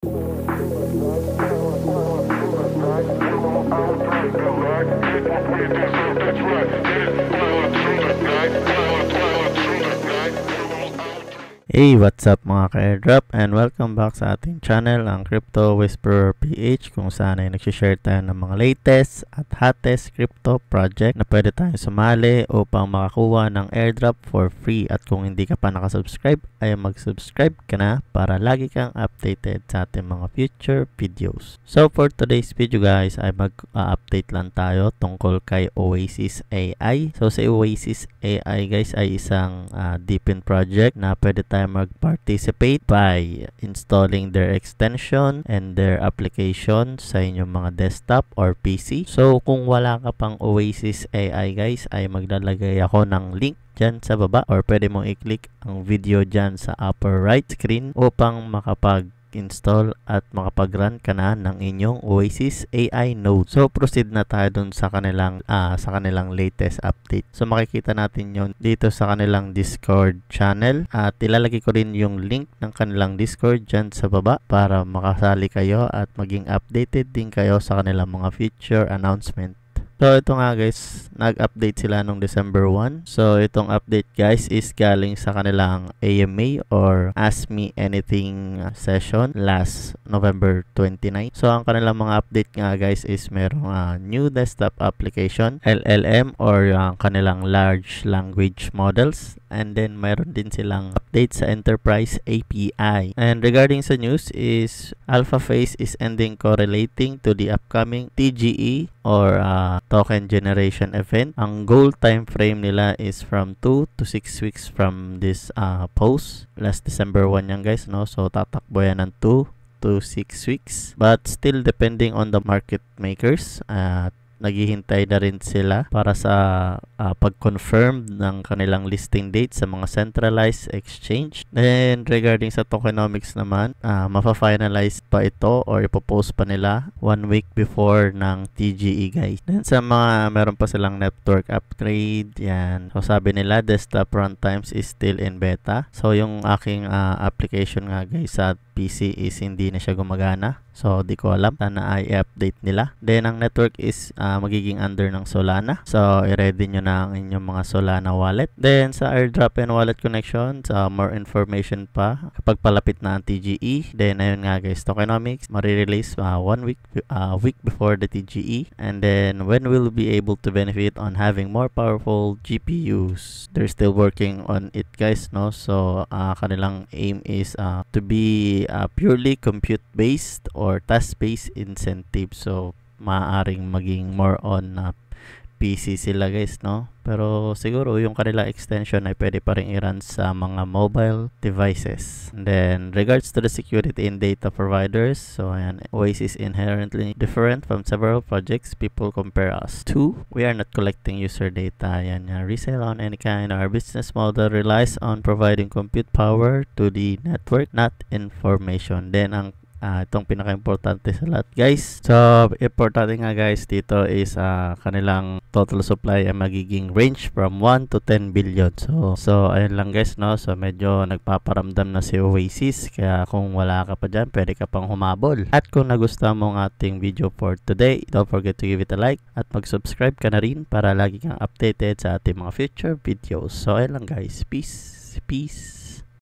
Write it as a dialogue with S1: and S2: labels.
S1: Hey, what's up mga ka-airdrop and welcome back sa ating channel, ang Crypto Whisperer PH, kung saan ay nagsishare tayo ng mga latest at hottest crypto project na pwede tayong sumali upang makakuha ng airdrop for free. At kung hindi ka pa nakasubscribe, ay mag-subscribe ka na para lagi kang updated sa ating mga future videos. So for today's video guys, ay mag-update lang tayo tungkol kay Oasis AI. So si Oasis AI guys ay isang DePIN project na pwede tayo mag-participate by installing their extension and their application sa inyong mga desktop or PC. So kung wala ka pang Oasis AI guys, ay maglalagay ako ng link dyan sa baba, or pwede mong i-click ang video dyan sa upper right screen upang makapag-install at makapag-run ka na ng inyong Oasis AI node. So proceed na tayo dun sa kanilang latest update. So makikita natin yon dito sa kanilang Discord channel, at ilalagay ko rin yung link ng kanilang Discord dyan sa baba para makasali kayo at maging updated din kayo sa kanilang mga future announcement. So ito nga guys, nag-update sila nung December 1. So itong update guys is galing sa kanilang AMA or Ask Me Anything session last November 29. So ang kanilang mga update nga guys is merong new desktop application, LLM or kanilang large language models. And then mayroon din silang update sa Enterprise API. And regarding sa news is AlphaFace is ending correlating to the upcoming TGE or token generation event. Ang goal time frame nila is from 2 to 6 weeks from this post. Last December 1 yan guys, no? So tatakbo yan ng 2 to 6 weeks. But still depending on the market makers, naghihintay na rin sila para sa pag-confirm ng kanilang listing date sa mga centralized exchange. Then regarding sa tokenomics naman, mafa-finalize pa ito or ipopost pa nila 1 week before ng TGE guys. Then sa mga meron pa silang network upgrade, yan. So sabi nila desktop runtimes is still in beta. So yung aking application nga guys sa PC is hindi na siya gumagana. So di ko alam, sana i-update nila. Then ang network is magiging under ng Solana. So i-ready nyo na ang inyong mga Solana wallet. Then sa airdrop and wallet connections, more information pa kapag palapit na ang TGE. Then ayun nga guys, tokenomics marirelease 1 week before the TGE. And then when we'll be able to benefit on having more powerful GPUs. They're still working on it guys, no? So kanilang aim is to be purely compute based or task-based incentive. So maaaring maging more on PC sila guys, no? Pero siguro yung kanila extension ay pwede pa rin i-run sa mga mobile devices. And then regards to the security and data providers, so ayan, Oasis is inherently different from several projects people compare us to. We are not collecting user data, ayan, resale on any kind. Our business model relies on providing compute power to the network, not information. Then ang itong pinaka-importante sa lahat guys. So importante nga guys dito is kanilang total supply ay magiging range from 1 to 10 billion. So ayun lang guys, no? So medyo nagpaparamdam na si Oasis, kaya kung wala ka pa dyan, pwede ka pang humabol. At kung nagustuhan mo ang ating video for today, don't forget to give it a like at mag-subscribe ka na rin para lagi kang updated sa ating mga future videos. So ayun lang guys, peace.